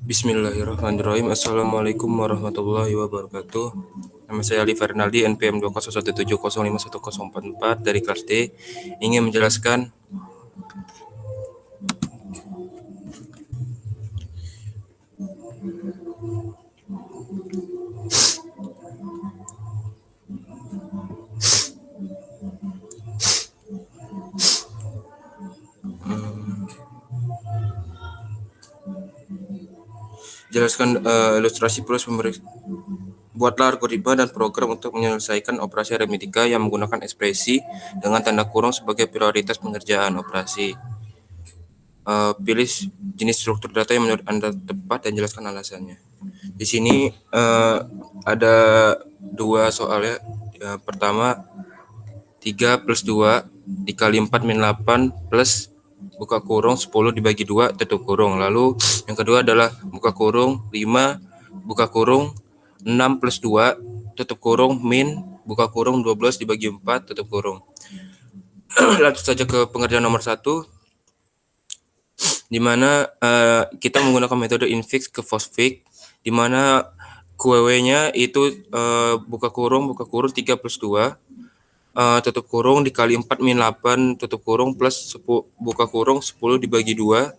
Bismillahirrahmanirrahim. Assalamualaikum warahmatullahi wabarakatuh. Nama saya Ali Fernaldi, NPM 201705144 dari kelas D. Ingin menjelaskan ilustrasi plus buatlah algoritma dan program untuk menyelesaikan operasi aritmetika yang menggunakan ekspresi dengan tanda kurung sebagai prioritas pengerjaan operasi. Pilih jenis struktur data yang menurut Anda tepat dan jelaskan alasannya. Di sini ada dua soal ya. Pertama, 3 plus 2 dikali 4 min 8 plus buka kurung 10 dibagi 2 tutup kurung. Lalu yang kedua adalah buka kurung 5 buka kurung 6 plus 2 tutup kurung min buka kurung 12 dibagi 4 tutup kurung. Lanjut saja ke pengerjaan nomor 1, di mana kita menggunakan metode infix ke postfix, di mana QW-nya itu buka kurung 3 plus 2 tutup kurung dikali 4 min 8 tutup kurung plus 10, buka kurung 10 dibagi 2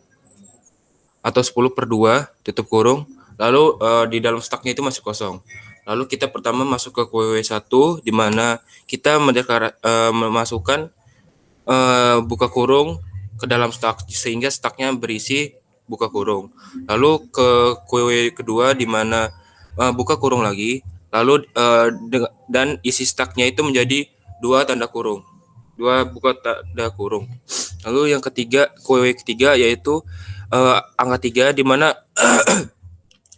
atau 10 per 2 tutup kurung. Lalu di dalam staknya itu masih kosong. Lalu kita pertama masuk ke QW1, di mana kita memasukkan buka kurung ke dalam stak sehingga staknya berisi buka kurung. Lalu ke QW kedua, di mana buka kurung lagi, lalu dan isi staknya itu menjadi 2 tanda kurung, 2 buka tanda kurung. Lalu yang ketiga, QW ketiga, yaitu angka 3, di mana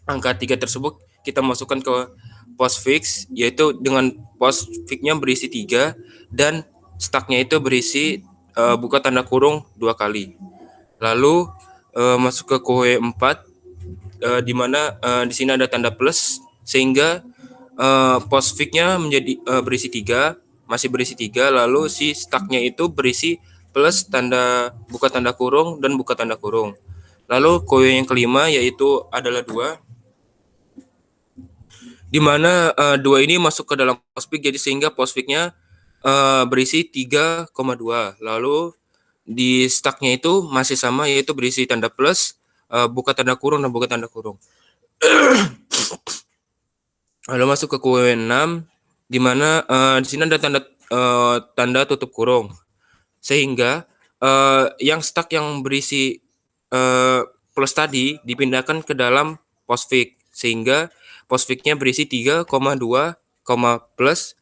angka 3 tersebut kita masukkan ke postfix, yaitu dengan postfixnya berisi 3 dan staknya itu berisi buka tanda kurung 2 kali. Lalu masuk ke QW 4, di mana di sini ada tanda plus sehingga postfixnya menjadi berisi 3, masih berisi 3, lalu si staknya itu berisi plus tanda buka tanda kurung dan buka tanda kurung. Lalu QW yang kelima yaitu adalah 2, di mana 2 ini masuk ke dalam postfix, jadi sehingga postfixnya berisi 3,2. Lalu di staknya itu masih sama, yaitu berisi tanda plus, buka tanda kurung dan buka tanda kurung. Lalu masuk ke QW 6, di mana di sini ada tanda tutup kurung, sehingga yang stak yang berisi plus tadi dipindahkan ke dalam postfix, sehingga postfixnya berisi 3,2, plus,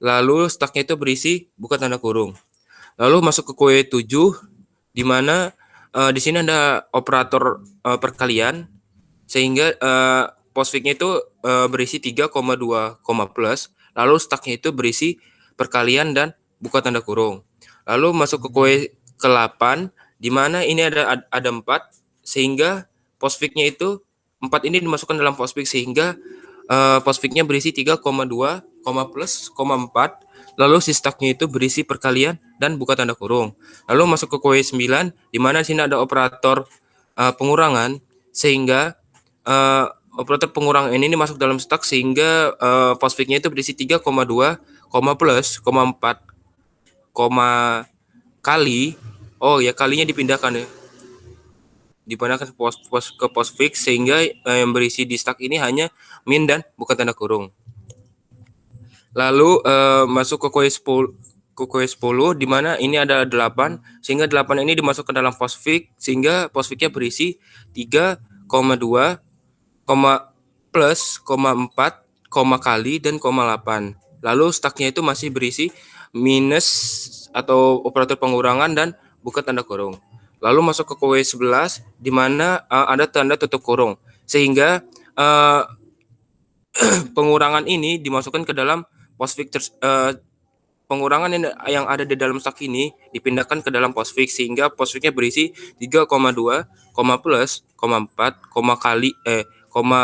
lalu staknya itu berisi buka tanda kurung. Lalu masuk ke QW 7, di mana di sini ada operator perkalian, sehingga postfixnya itu berisi 3,2, plus, lalu staknya itu berisi perkalian dan buka tanda kurung. Lalu masuk ke QW ke-8, di mana ini ada 4, sehingga postfixnya itu 4 ini dimasukkan dalam postfix, sehingga postfixnya berisi 3,2, plus, 4, lalu si staknya itu berisi perkalian dan buka tanda kurung. Lalu masuk ke QW 9, di mana sini ada operator pengurangan, sehingga operator pengurangan ini masuk dalam stak, sehingga postfixnya itu berisi 3,2, plus, 4, kali, kalinya dipindahkan ya, dipindahkan ke postfix, sehingga yang berisi di stak ini hanya min dan buka tanda kurung. Lalu masuk ke QW 10, di mana ini ada 8, sehingga 8 ini dimasukkan dalam postfix, sehingga postfixnya berisi 3,2, plus, 4, kali, dan 8. Lalu staknya itu masih berisi minus atau operator pengurangan dan buka tanda kurung. Lalu masuk ke QW 11, di mana ada tanda tutup kurung, sehingga pengurangan ini dimasukkan ke dalam postfix. Pengurangan yang ada di dalam stak ini dipindahkan ke dalam postfix, sehingga postfixnya berisi 3,2, plus, 4, kali,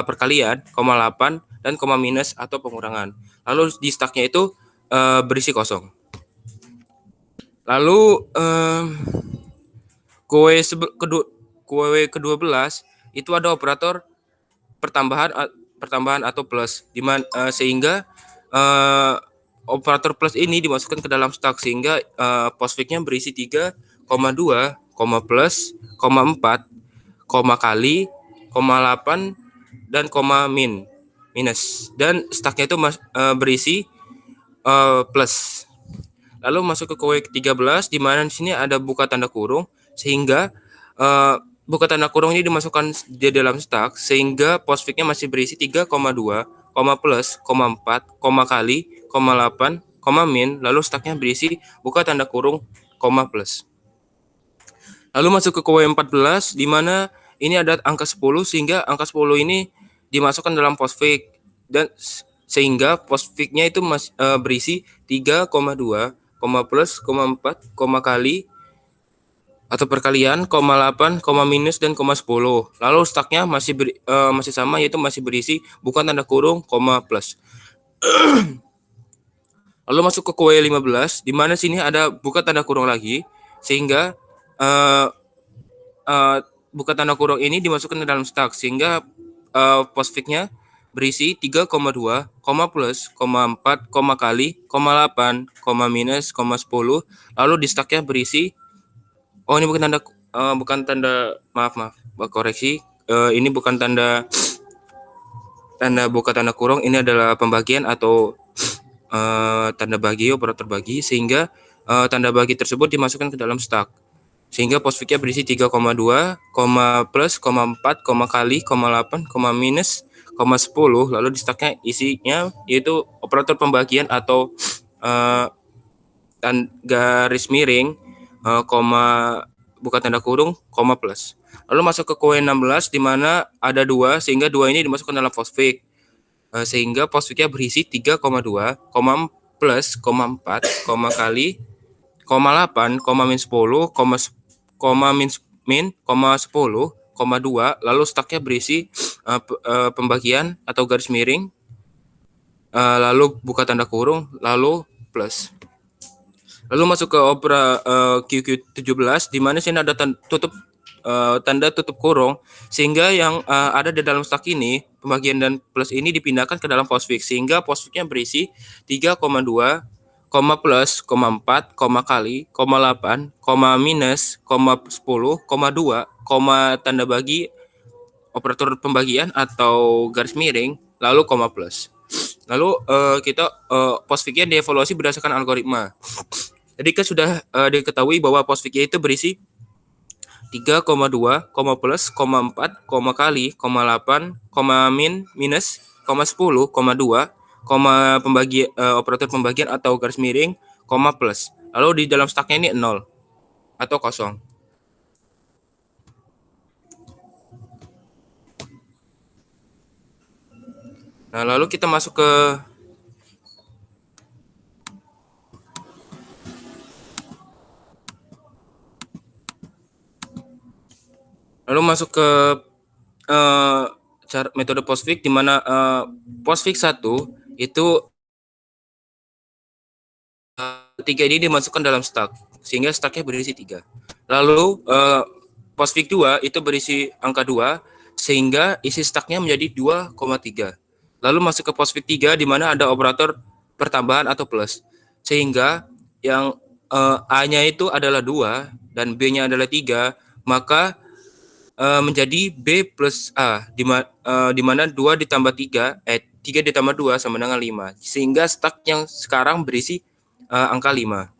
perkalian, 8, dan minus atau pengurangan. Lalu di staknya itu berisi kosong. Lalu QW ke-12 itu ada operator pertambahan atau plus, sehingga operator plus ini dimasukkan ke dalam stak, sehingga POSFIX-nya berisi 3,2, plus, 4, kali, 8, dan minus. Dan staknya itu berisi plus. Lalu masuk ke kue 13, di mana di sini ada buka tanda kurung, sehingga buka tanda kurung ini dimasukkan di dalam stak, sehingga POSFIX-nya masih berisi 3,2, plus, 4, kali, 8, min, lalu staknya berisi buka tanda kurung, plus. Lalu masuk ke kue 14, di mana ini ada angka 10, sehingga angka 10 ini dimasukkan dalam POSFIX, dan sehingga POSFIX-nya itu berisi 3,2, plus, 4, kali atau perkalian, 8, minus, dan 10. Lalu staknya masih sama, yaitu masih berisi bukan tanda kurung, plus. Lalu masuk ke kue 15, di mana sini ada buka tanda kurung lagi, sehingga buka tanda kurung ini dimasukkan ke dalam stak, sehingga POSFIX-nya berisi 3,2, plus, 4, kali, 8, minus, 10. Lalu di staknya berisi, ini bukan tanda, maaf, koreksi, ini bukan tanda buka tanda kurung, ini adalah pembagian atau tanda bagi, operator bagi, sehingga tanda bagi tersebut dimasukkan ke dalam stak, sehingga POSFIX-nya berisi 3,2, plus, 4, kali, 8, minus, 10. Lalu di staknya isinya yaitu operator pembagian atau garis miring, buka tanda kurung, plus. Lalu masuk ke kue 16, di mana ada 2, sehingga 2 ini dimasukkan dalam POSFIX, sehingga POSFIX-nya berisi 3,2, plus, 4, kali, 8, min 10, min, 10,2. Lalu staknya berisi pembagian atau garis miring, lalu buka tanda kurung, lalu plus. Lalu masuk ke QQ17, di mana sini ada tanda tutup kurung, sehingga yang ada di dalam stak ini, pembagian dan plus ini dipindahkan ke dalam POSFIX, sehingga POSFIX-nya berisi 3,2, plus, 4, kali, 8, minus, 10,2, tanda bagi, operator pembagian atau garis miring, lalu plus. Lalu POSFIX-nya dievaluasi berdasarkan algoritma. Jadi kan sudah diketahui bahwa POSFIX-nya itu berisi 3,2, plus, 4, kali, 8, minus, 10,2, operator pembagian atau garis miring, plus. Lalu di dalam staknya ini 0 atau kosong. Nah, lalu kita masuk ke cara metode POSFIX, di mana POSFIX 1 itu 3 ini dimasukkan dalam stak, sehingga staknya berisi 3. Lalu POSFIX 2 itu berisi angka 2, sehingga isi staknya menjadi 2,3. Lalu masuk ke POSFIX 3, di mana ada operator pertambahan atau plus, sehingga yang A-nya itu adalah 2 dan B-nya adalah 3, maka menjadi B plus A, di mana 2 ditambah 3, 3 ditambah 2 sama dengan 5, sehingga stak yang sekarang berisi angka 5.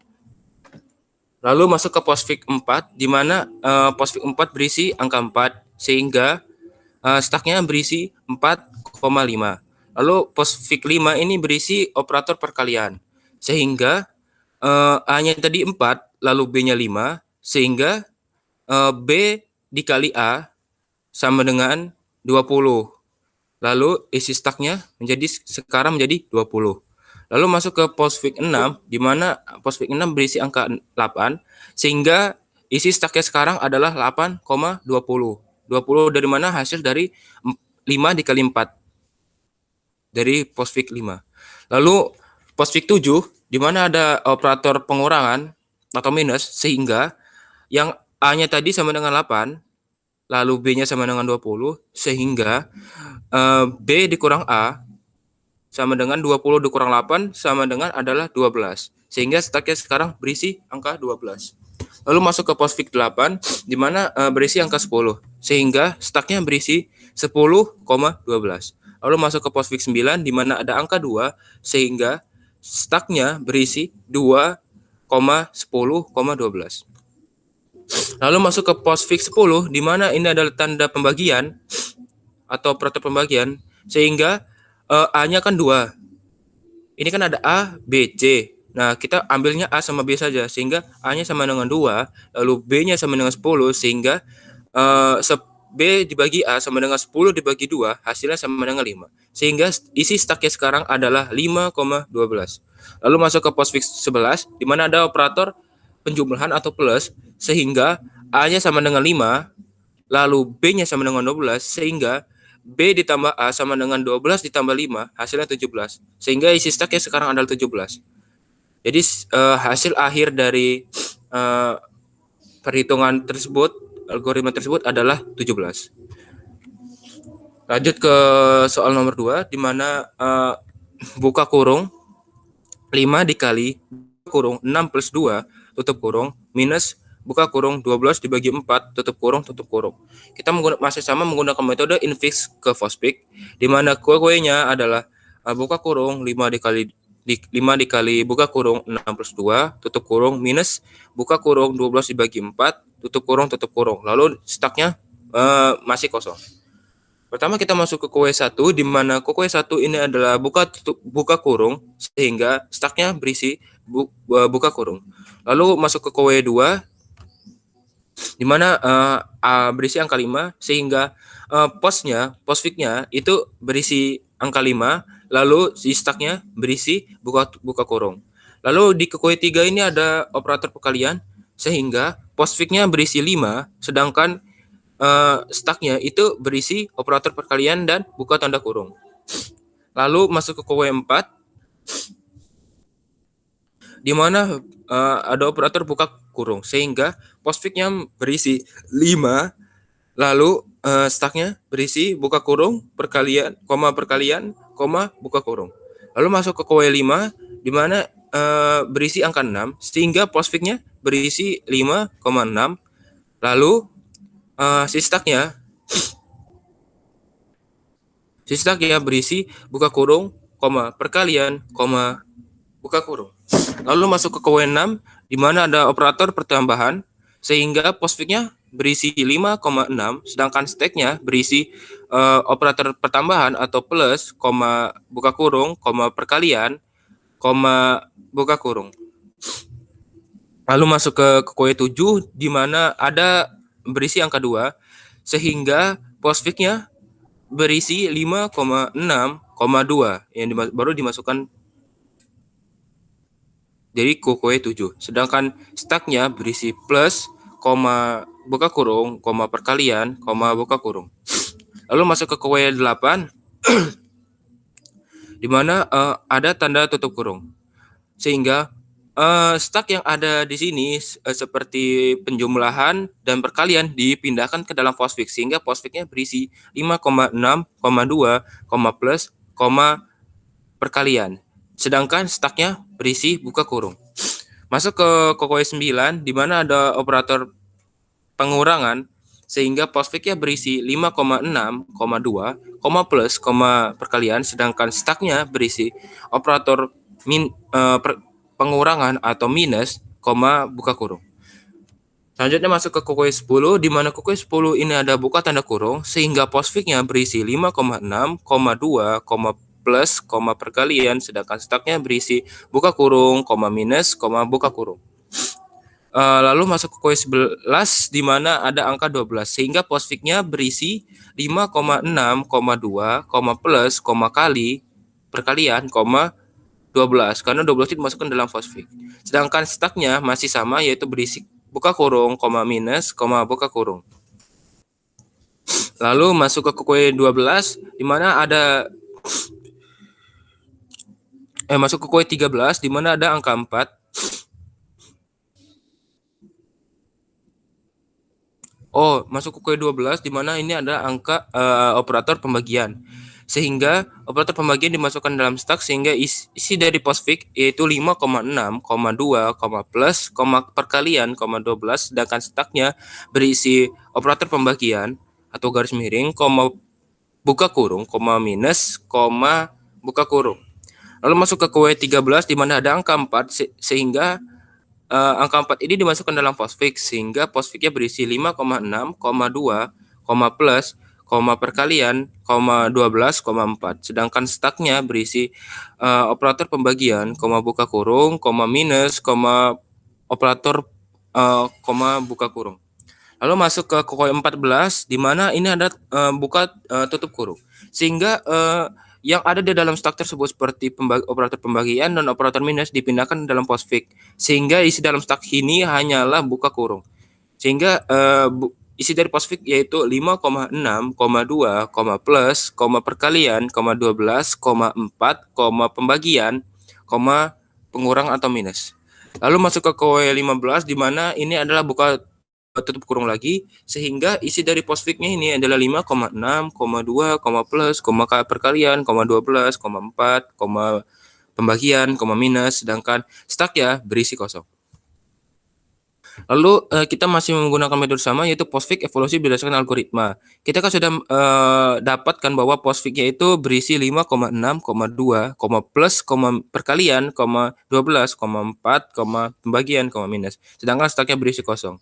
Lalu masuk ke POSFIX 4, di mana POSFIX 4 berisi angka 4, sehingga staknya berisi 4,5. Lalu POSFIX 5 ini berisi operator perkalian, sehingga A-nya tadi 4, lalu B-nya 5, sehingga B dikali A sama dengan 20. Lalu isi staknya sekarang menjadi 20. Lalu masuk ke POSFIX 6, di mana POSFIX 6 berisi angka 8, sehingga isi staknya sekarang adalah 8,20. 20 dari mana? Hasil dari 5 dikali 4 dari POSFIX 5. Lalu POSFIX 7, di mana ada operator pengurangan atau minus, sehingga yang A-nya tadi sama dengan 8, lalu B-nya sama dengan 20, sehingga B dikurang A sama dengan 20 dikurang 8 sama dengan adalah 12. Sehingga staknya sekarang berisi angka 12. Lalu masuk ke posfik 8, di mana berisi angka 10. Sehingga staknya berisi 10,12. Lalu masuk ke posfik 9, di mana ada angka 2, sehingga staknya berisi 2,10,12. Lalu masuk ke posfik 10, di mana ini adalah tanda pembagian atau operator pembagian, sehingga A-nya kan 2. Ini kan ada A, B, C. Nah, kita ambilnya A sama B saja, sehingga A-nya sama dengan 2, lalu B-nya sama dengan 10, sehingga B dibagi A sama dengan 10 dibagi 2, hasilnya sama dengan 5. Sehingga isi staknya sekarang adalah 5,12. Lalu masuk ke postfix 11, di mana ada operator penjumlahan atau plus, sehingga A-nya sama dengan 5, lalu B-nya sama dengan 12, sehingga B ditambah A sama dengan 12 ditambah 5, hasilnya 17. Sehingga isi staknya sekarang adalah 17. Jadi hasil akhir dari perhitungan tersebut, algoritma tersebut adalah 17. Lanjut ke soal nomor 2, di mana buka kurung 5 dikali kurung 6 plus 2 tutup kurung minus buka kurung 12 dibagi 4 tutup kurung. Kita masih sama menggunakan metode infix ke Fospik, di mana kue-kuenya adalah buka kurung 5 dikali buka kurung 6 plus 2 tutup kurung minus buka kurung 12 dibagi 4 tutup kurung. Lalu staknya masih kosong. Pertama kita masuk ke kue 1, di mana kue 1 ini adalah buka kurung, sehingga staknya berisi buka kurung. Lalu masuk ke kue 2, di mana berisi angka 5, sehingga posfiknya itu berisi angka 5, lalu si staknya berisi buka kurung. Lalu di kue 3 ini ada operator perkalian, sehingga posfiknya berisi 5, sedangkan staknya itu berisi operator perkalian dan buka tanda kurung. Lalu masuk ke kue 4, di mana ada operator buka kurung, sehingga postfiknya berisi 5, lalu staknya berisi buka kurung, perkalian, buka kurung. Lalu masuk ke kue 5, di mana berisi angka 6, sehingga postfiknya berisi 5,6, lalu si staknya berisi buka kurung, perkalian, buka kurung. Lalu masuk ke kue 6, di mana ada operator pertambahan, sehingga postfiknya berisi 5,6, sedangkan staknya berisi operator pertambahan atau plus, buka kurung, perkalian, buka kurung. Lalu masuk ke kue 7, di mana ada berisi angka 2, sehingga postfiknya berisi 5,6,2 yang baru dimasukkan dari kue 7. Sedangkan staknya berisi plus, buka kurung, perkalian, buka kurung. Lalu masuk ke kue 8, di mana ada tanda tutup kurung. Sehingga stak yang ada di sini seperti penjumlahan dan perkalian dipindahkan ke dalam postfix, sehingga postfixnya berisi 5,6,2, plus, perkalian. Sedangkan staknya berisi buka kurung. Masuk ke kue 9, di mana ada operator pengurangan, sehingga postfixnya berisi 5,6,2, plus, perkalian, sedangkan staknya berisi operator pengurangan atau minus, buka kurung. Selanjutnya masuk ke kue 10, di mana kue 10 ini ada buka tanda kurung, sehingga postfixnya berisi 5,6,2, plus, perkalian, sedangkan staknya berisi buka kurung, minus, buka kurung. Lalu masuk ke kue 11, di mana ada angka 12, sehingga postfixnya berisi 5,6,2, plus, kali, perkalian, 12, karena 12 itu dimasukkan dalam postfix. Sedangkan staknya masih sama, yaitu berisi buka kurung, minus, buka kurung. Lalu masuk ke kue 12, di mana ada masuk ke kue 13, di mana ada angka 4. masuk ke kue 12 di mana ini ada angka operator pembagian. Sehingga operator pembagian dimasukkan dalam stack sehingga isi dari postfix yaitu 5,6, 2, plus, perkalian, 12, sedangkan stacknya berisi operator pembagian atau garis miring, buka kurung, minus, buka kurung. Lalu masuk ke kue 13 di mana ada angka 4 sehingga angka 4 ini dimasukkan dalam postfix sehingga postfixnya berisi 5,6, 2, plus, perkalian, 12,4. Sedangkan stacknya berisi operator pembagian, buka kurung, minus, operator buka kurung. Lalu masuk ke kue 14 di mana ini ada buka tutup kurung. Sehingga yang ada di dalam stack tersebut seperti operator pembagian dan operator minus dipindahkan dalam postfix. Sehingga isi dalam stack ini hanyalah buka kurung. Sehingga isi dari postfix yaitu 5,6, 2, plus, perkalian, 12, 4, pembagian, pengurang atau minus. Lalu masuk ke kue 15 di mana ini adalah buka tutup kurung lagi sehingga isi dari postfixnya ini adalah 5,6, 2, plus, perkalian, 12, 4, pembagian, minus, sedangkan stack ya berisi kosong. Lalu kita masih menggunakan metode sama yaitu postfix evolusi berdasarkan algoritma. Kita kan sudah dapatkan bahwa postfixnya itu berisi 5,6, 2, plus, perkalian, 12, 4, pembagian, minus. Sedangkan stacknya berisi kosong.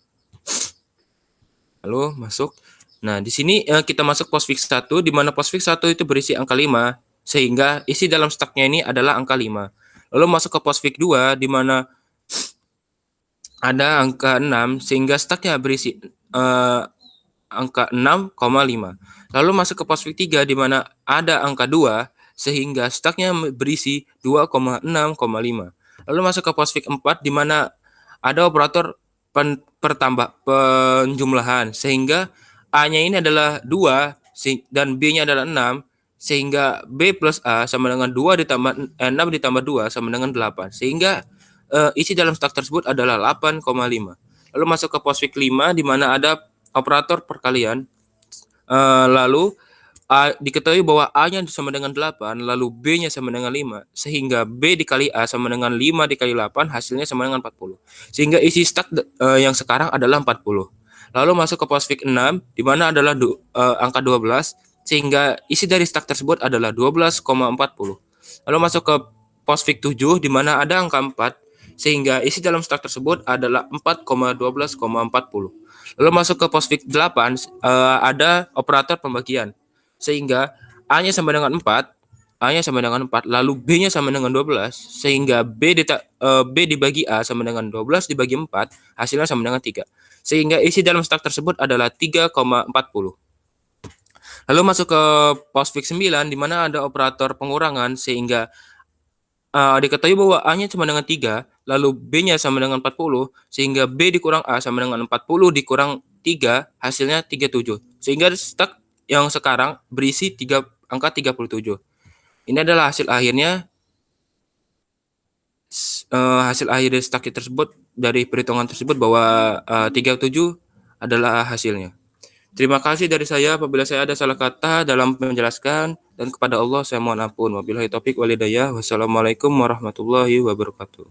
Lalu masuk. Nah, di sini kita masuk postfix 1 di mana postfix 1 itu berisi angka 5 sehingga isi dalam stacknya ini adalah angka 5. Lalu masuk ke postfix 2 di mana ada angka 6 sehingga stacknya berisi angka 6,5. Lalu masuk ke postfix 3 di mana ada angka 2 sehingga stacknya berisi 2,6,5. Lalu masuk ke postfix 4 di mana ada operator penjumlahan sehingga A-nya ini adalah 2 dan B-nya adalah 6 sehingga B plus A sama dengan 2 ditambah 6 ditambah 2 sama dengan 8 sehingga isi dalam stack tersebut adalah 8,5. Lalu masuk ke postfix 5 di mana ada operator perkalian. Lalu diketahui bahwa A-nya sama dengan 8, lalu B-nya sama dengan 5, sehingga B dikali A sama dengan 5 dikali 8, hasilnya sama dengan 40. Sehingga isi stack yang sekarang adalah 40. Lalu masuk ke postfix 6, di mana adalah angka 12, sehingga isi dari stack tersebut adalah 12,40. Lalu masuk ke postfix 7, di mana ada angka 4, sehingga isi dalam stack tersebut adalah 4,12,40. Lalu masuk ke postfix 8, ada operator pembagian. Sehingga A-nya sama dengan 4, A-nya sama dengan 4, lalu B-nya sama dengan 12, sehingga B dibagi A sama dengan 12 dibagi 4, hasilnya sama dengan 3. Sehingga isi dalam stack tersebut adalah 3,40. Lalu masuk ke postfix 9, di mana ada operator pengurangan, sehingga diketahui bahwa A-nya sama dengan 3, lalu B-nya sama dengan 40, sehingga B dikurang A sama dengan 40 dikurang 3, hasilnya 37. Sehingga stack yang sekarang berisi angka 37. Ini adalah hasil akhirnya. Hasil akhir dari stack tersebut dari perhitungan tersebut bahwa 37 adalah hasilnya. Terima kasih dari saya apabila saya ada salah kata dalam menjelaskan dan kepada Allah saya mohon ampun. Wabillahi taufik wal hidayah. Wassalamualaikum warahmatullahi wabarakatuh.